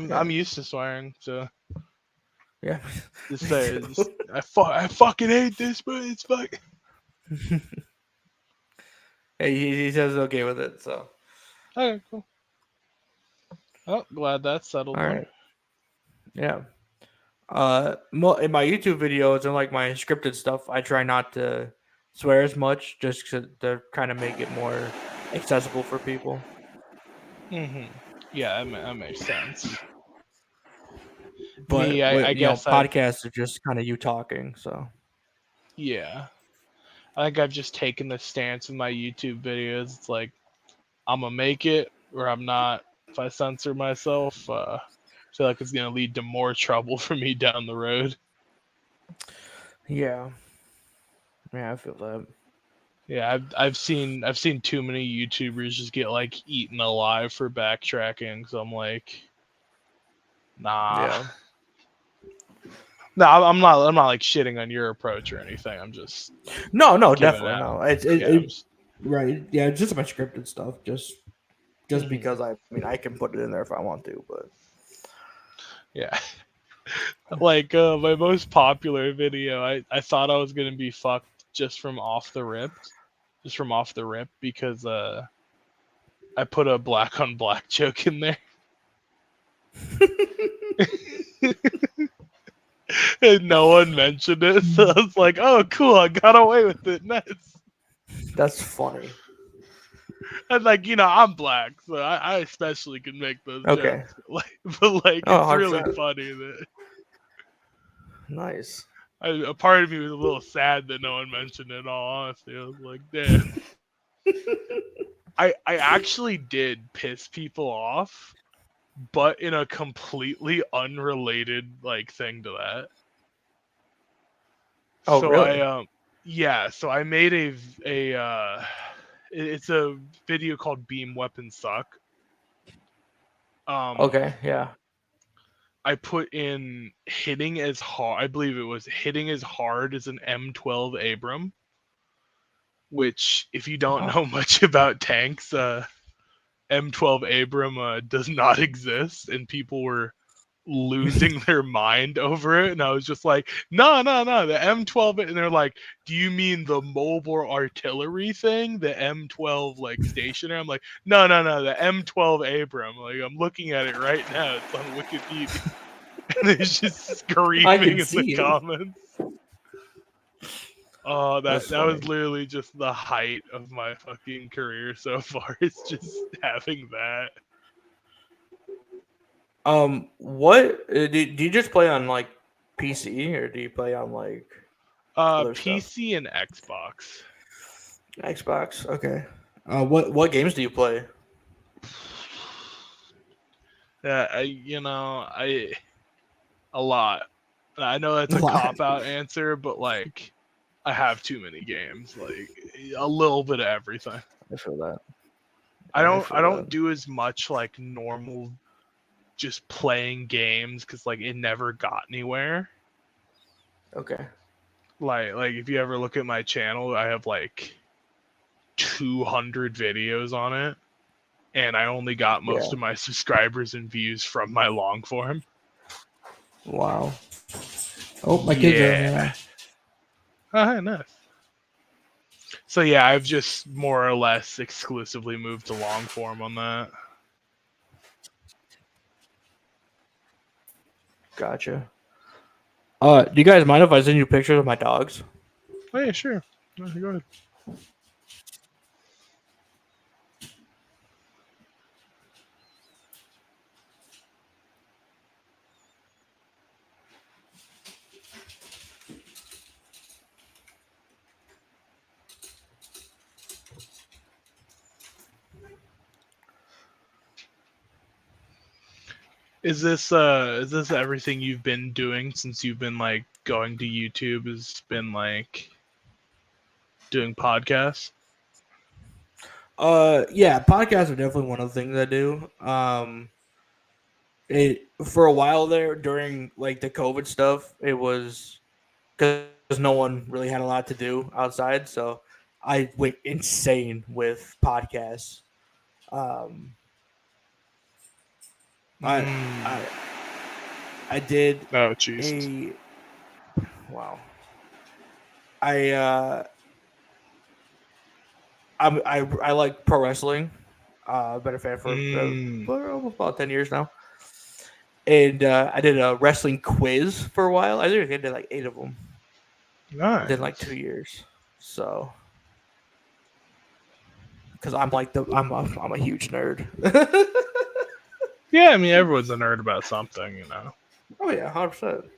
Yeah. I'm used to swearing, so Yeah. just Me say too. just I fucking hate this, but it's fucking. Hey, he says he's okay with it. So Okay, cool. Oh, glad that's settled all then. right. Yeah. In my YouTube videos and like my scripted stuff, I try not to swear as much, just to kind of make it more accessible for people. Yeah, that makes sense. Me, But I guess I've podcasts are just kind of you talking. So yeah. I think I've just taken the stance in my YouTube videos. It's like I'm gonna make it or I'm not. If I censor myself, I feel like it's gonna lead to more trouble for me down the road. yeah, yeah, I feel that. Yeah, I've seen too many YouTubers just get like eaten alive for backtracking. So I'm like, nah, Yeah. no, I'm not like shitting on your approach or anything. I'm just No, giving definitely out. no. Yeah, Right. Yeah, it's just my scripted stuff. Just mhm, because I can put it in there if I want to. But yeah. Like my most popular video, I thought I was gonna be fucked just from off the rip because I put a black on black joke in there and no one mentioned it, so I was like, oh cool, I got away with it, nice. that's funny. And like I'm black, so I especially can make those Okay. jokes, but like Oh, it's really 100%. funny that Nice. a part of me was a little sad that no one mentioned it. In all honesty, I was like, damn. I actually did piss people off, but in a completely unrelated like thing to that. Oh, So really? so I made it's a video called Beam Weapons Suck. Um Okay. Yeah. I put in hitting as hard, I believe it was hitting as hard as an M12 Abram, which if you don't Huh? know much about tanks, M12 Abram does not exist, and people were losing their mind over it. And I was just like, no, the M12. And they're like, do you mean the mobile artillery thing? The M12 like stationary? I'm like, no, the M12 Abram. Like, I'm looking at it right now. It's on Wikipedia. And it's just I screaming can in the see it. comments. Oh, That's that was funny. literally just the height of my fucking career so far. It's just having that. What do you just play on like PC or do you play on like other stuff? PC and Xbox. Xbox. Okay. What games do you play? Yeah, I a lot. And I know that's A a lot. cop out answer, but like I have too many games. Like a little bit of everything. I feel that. Yeah, I I feel don't that. do as much like normal just playing games because like it never got anywhere. Okay. Like if you ever look at my channel, I have like 200 videos on it, and I only got most of my subscribers and views from my long form. Wow. Oh, my kids are in here now. Oh, nice. So yeah, I've just more or less exclusively moved to long form on that. Gotcha. Do you guys mind if I send you pictures of my dogs? Oh yeah, sure. Go ahead. Is this everything you've been doing since you've been like going to YouTube? Has been like doing podcasts? Yeah, podcasts are definitely one of the things I do. It for a while there during like the COVID stuff, it was because no one really had a lot to do outside, so I went insane with podcasts. Um, I I did Oh Jesus. a wow. I I like pro wrestling. I've been a fan for almost about 10 years now, and I did a wrestling quiz for a while. I think I did like 8 of them within like 2 years. So, because I'm like I'm a huge nerd. Yeah, I mean everyone's a nerd about something, you know. Oh yeah, 100%.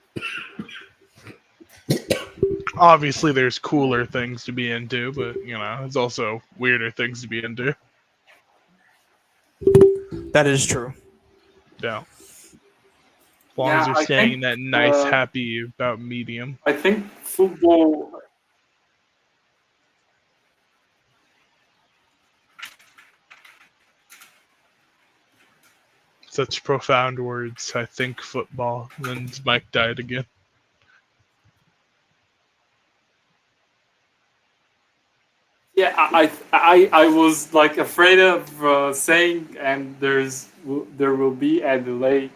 Obviously, there's cooler things to be into, but you know, there's also weirder things to be into. That is true. Yeah. As long as you're staying in that nice, happy about medium. I think football. Such profound words. I think football. And then his mic died again. Yeah, I was like afraid of saying, and there will be a delay.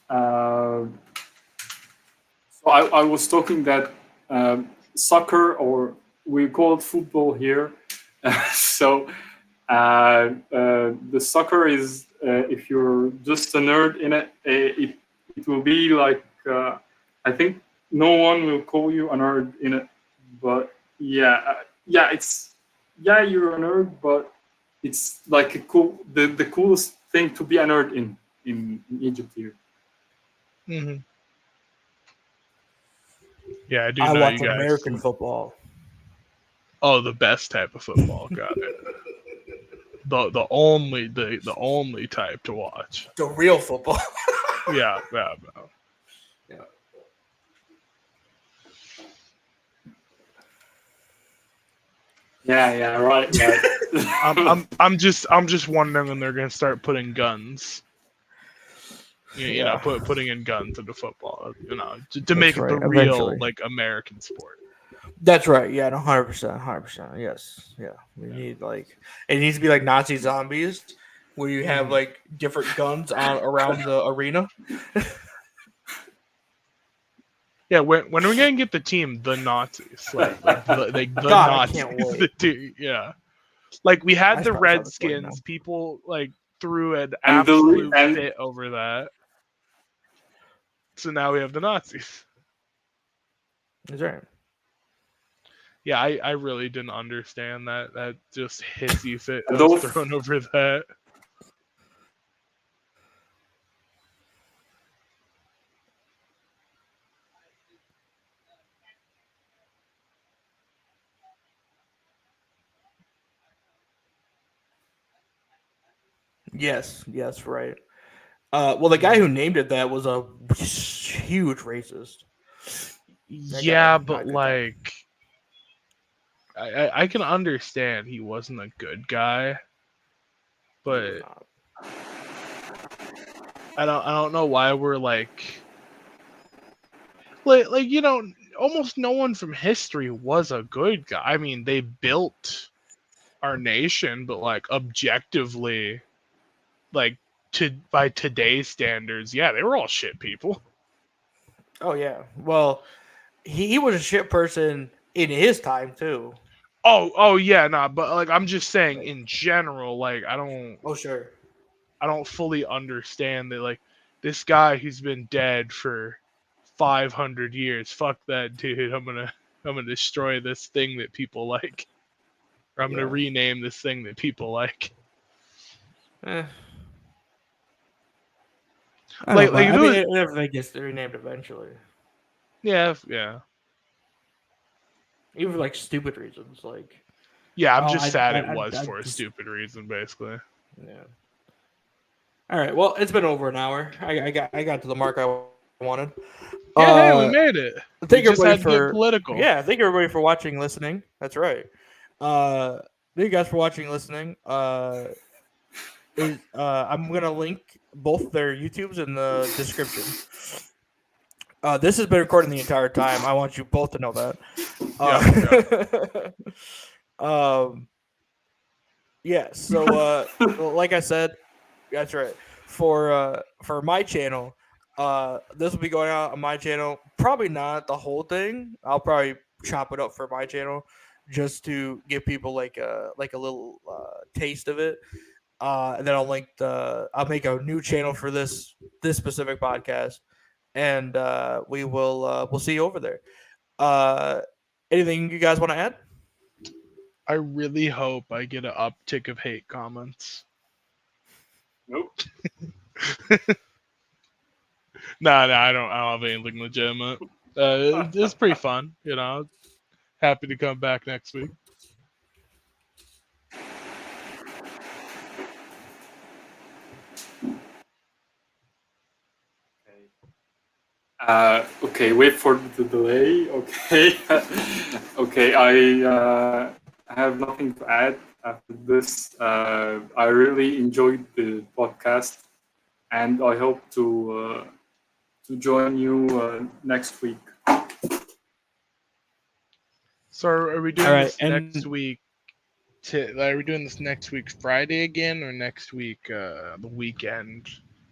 So I was talking that soccer, or we call it football here. So the soccer is, if you're just a nerd in it, it will be like, I think no one will call you a nerd in it, but yeah, you're a nerd, but it's like the coolest thing to be a nerd in Egypt here. Mm-hmm. Yeah, I do I know watch you guys. American football. Oh, the best type of football. Got it. The only type to watch. The real football. Yeah. Yeah, right. I'm just wondering when they're gonna start putting guns. You know, putting in guns into football. You know, to make it the real like American sport. That's right. Yeah, 100%, 100%. Yes, yeah. We need like it needs to be like Nazi zombies, where you have like different guns on around the arena. Yeah, when are we gonna get the team the Nazis? Like the God, Nazis. I can't wait. The team, yeah. Like we had the Redskins. People like threw an absolute fit over that. So now we have the Nazis. That's right. Yeah, I really didn't understand that just hissy fit that was thrown over that. Yes, right. Well, the guy who named it that was a huge racist. Yeah, but like, I can understand he wasn't a good guy, but I don't know why we're like you know, almost no one from history was a good guy. I mean, they built our nation, but like objectively, like by today's standards, yeah, they were all shit people. Oh yeah. Well, he was a shit person in his time too. Oh yeah, nah, but like I'm just saying Right. in general, like Oh sure. I don't fully understand that like this guy who's been dead for 500 years. Fuck that dude. I'm gonna destroy this thing that people like, or I'm gonna Yeah. rename this thing that people like. Eh. I don't know, Like but if I it mean, was everything gets renamed eventually, yeah. even for like stupid reasons. Like, Yeah, I'm oh, just sad it was I for a just stupid reason, basically. yeah. All right. Well, it's been over an hour. I got to the mark I wanted. Yeah, hey, we Uh, made it. We thank just everybody had to get for political. yeah. Thank everybody for watching, listening. That's right. Thank you guys for watching, listening. I'm gonna link both their YouTubes in the description. This has been recording the entire time. I want you both to know that. Yeah. Um, yeah. So, like I said, that's right. For my channel, this will be going out on my channel. Probably not the whole thing. I'll probably chop it up for my channel just to give people like a little taste of it. And then I'll make a new channel for this specific podcast, and we'll see you over there. Uh, anything you guys want to add? I really hope I get an uptick of hate comments. Nope. No, I don't have anything legitimate. It's pretty fun, you know. Happy to come back next week. Okay, wait for the delay. Okay. Okay, I have nothing to add after this. I really enjoyed the podcast, and I hope to join you next week. So are we All doing right, this and next week? Are we doing this next week Friday again, or next week the weekend?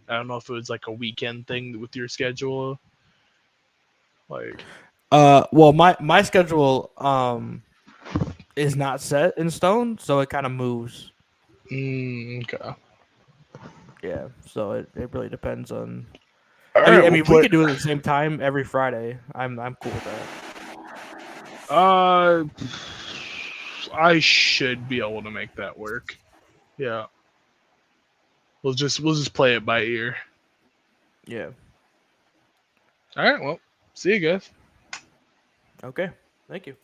I don't know if it was like a weekend thing with your schedule. Like, well, my schedule is not set in stone, so it kind of moves. okay. Yeah, so it really depends on. All right. I Well, mean, we could do it at the same time every Friday. I'm cool with that. I should be able to make that work. Yeah. We'll just play it by ear. Yeah. All right. Well, see you guys. Okay. Thank you.